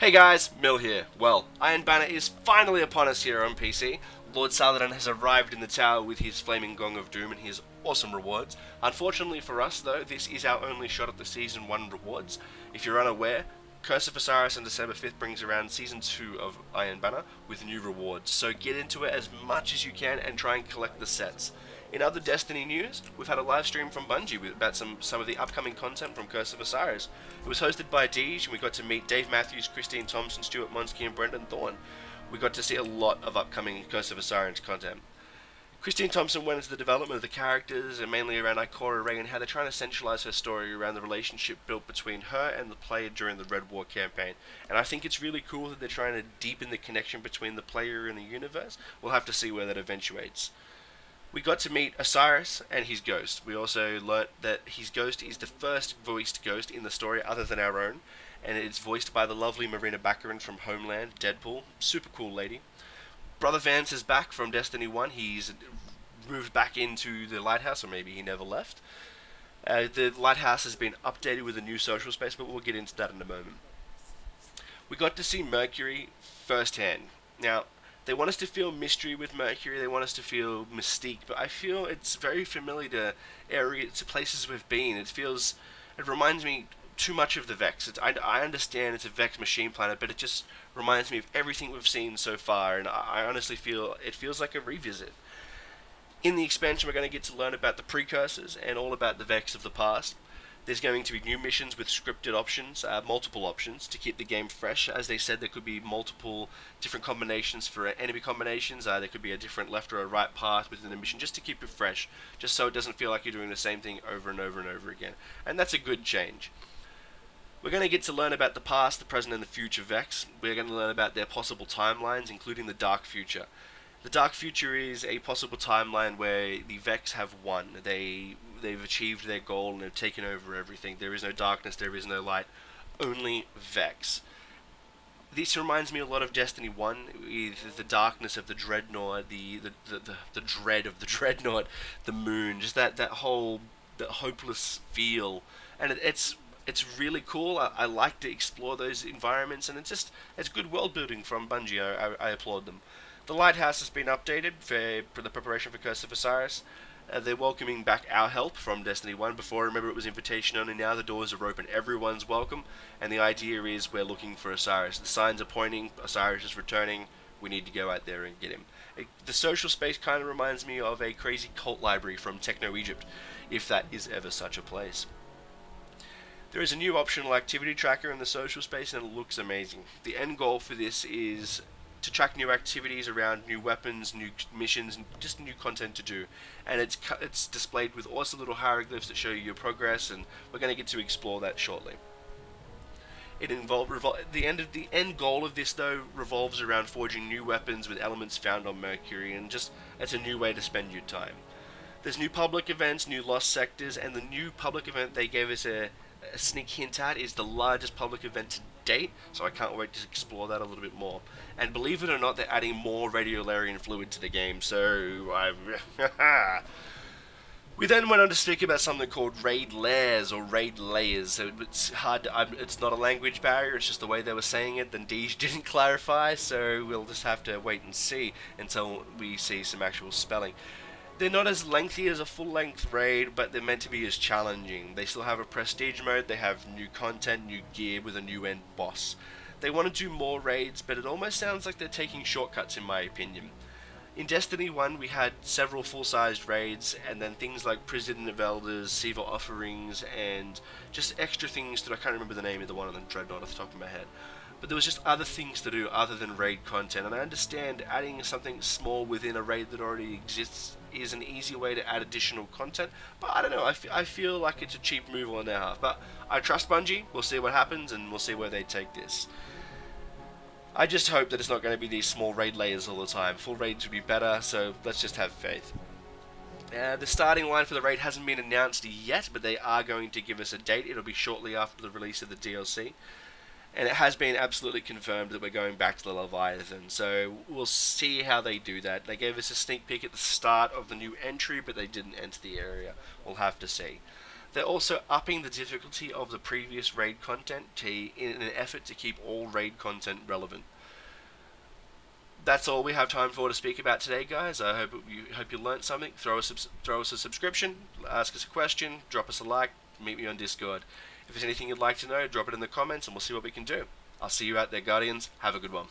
Hey guys, Mill here. Well, Iron Banner is finally upon us here on PC. Lord Saladin has arrived in the tower with his flaming gong of doom and his awesome rewards. Unfortunately for us though, this is our only shot at the Season 1 rewards. If you're unaware, Curse of Osiris on December 5th brings around Season 2 of Iron Banner with new rewards, so get into it as much as you can and try and collect the sets. In other Destiny news, we've had a live stream from Bungie about some of the upcoming content from Curse of Osiris. It was hosted by Deej, and we got to meet Dave Matthews, Christine Thompson, Stuart Monsky, and Brendan Thorne. We got to see a lot of upcoming Curse of Osiris content. Christine Thompson went into the development of the characters, and mainly around Ikora Ray and how they're trying to centralise her story around the relationship built between her and the player during the Red War campaign. And I think it's really cool that they're trying to deepen the connection between the player and the universe. We'll have to see where that eventuates. We got to meet Osiris and his ghost. We also learnt that his ghost is the first voiced ghost in the story other than our own, and it's voiced by the lovely Marina Baccarin from Homeland, Deadpool. Super cool lady. Brother Vance is back from Destiny 1. He's moved back into the Lighthouse, or maybe he never left. The Lighthouse has been updated with a new social space, but we'll get into that in a moment. We got to see Mercury firsthand. Now, they want us to feel mystery with Mercury, they want us to feel mystique, but I feel it's very familiar to areas, to places we've been. It reminds me too much of the Vex. I understand it's a Vex machine planet, but it just reminds me of everything we've seen so far, and I honestly feel it feels like a revisit. In the expansion, we're going to get to learn about the precursors and all about the Vex of the past. There's going to be new missions with scripted options, multiple options, to keep the game fresh. As they said, there could be multiple different combinations for enemy combinations. There could be a different left or a right path within the mission, just to keep it fresh, just so it doesn't feel like you're doing the same thing over and over and over again. And that's a good change. We're going to get to learn about the past, the present, and the future Vex. We're going to learn about their possible timelines, including the Dark Future. The Dark Future is a possible timeline where the Vex have won. They've achieved their goal and have taken over everything. There is no darkness, there is no light, only Vex. This reminds me a lot of Destiny 1, with the darkness of the Dreadnought, the dread of the Dreadnought, the moon, just that whole hopeless feel. And it's really cool. I like to explore those environments, and it's good world building from Bungie. I applaud them. The Lighthouse has been updated for the preparation for Curse of Osiris. They're welcoming back our help from Destiny 1. Before, remember, it was invitation only. Now the doors are open. Everyone's welcome. And the idea is we're looking for Osiris. The signs are pointing. Osiris is returning. We need to go out there and get him. The social space kind of reminds me of a crazy cult library from Techno Egypt, if that is ever such a place. There is a new optional activity tracker in the social space, and it looks amazing. The end goal for this is to track new activities around new weapons, new missions, and just new content to do. And it's displayed with awesome little hieroglyphs that show you your progress, and we're going to get to explore that shortly. The end goal of this though revolves around forging new weapons with elements found on Mercury, and just it's a new way to spend your time. There's new public events, new lost sectors, and the new public event they gave us a sneak hint at is the largest public event to date, so I can't wait to explore that a little bit more. And believe it or not, they're adding more radiolarian fluid to the game, so we then went on to speak about something called raid layers or raid layers. So it's hard. It's not a language barrier. It's just the way they were saying it. Then Deej didn't clarify, so we'll just have to wait and see until we see some actual spelling. They're not as lengthy as a full-length raid, but they're meant to be as challenging. They still have a prestige mode, they have new content, new gear with a new end boss. They want to do more raids, but it almost sounds like they're taking shortcuts in my opinion. In Destiny 1 we had several full-sized raids, and then things like Prison of Elders, Siva Offerings, and just extra things that I can't remember the name of the one on the Dreadnought off the top of my head. But there was just other things to do other than raid content, and I understand adding something small within a raid that already exists is an easy way to add additional content, but I don't know, I feel like it's a cheap move on their half, but I trust Bungie. We'll see what happens, and we'll see where they take this. I just hope that it's not going to be these small raid layers all the time. Full raids would be better, so let's just have faith. The starting line for the raid hasn't been announced yet, but they are going to give us a date. It'll be shortly after the release of the DLC. And it has been absolutely confirmed that we're going back to the Leviathan, so we'll see how they do that. They gave us a sneak peek at the start of the new entry, but they didn't enter the area. We'll have to see. They're also upping the difficulty of the previous raid content in an effort to keep all raid content relevant. That's all we have time for to speak about today, guys. I hope you learnt something. Throw us a subscription, ask us a question, drop us a like, meet me on Discord. If there's anything you'd like to know, drop it in the comments and we'll see what we can do. I'll see you out there, Guardians. Have a good one.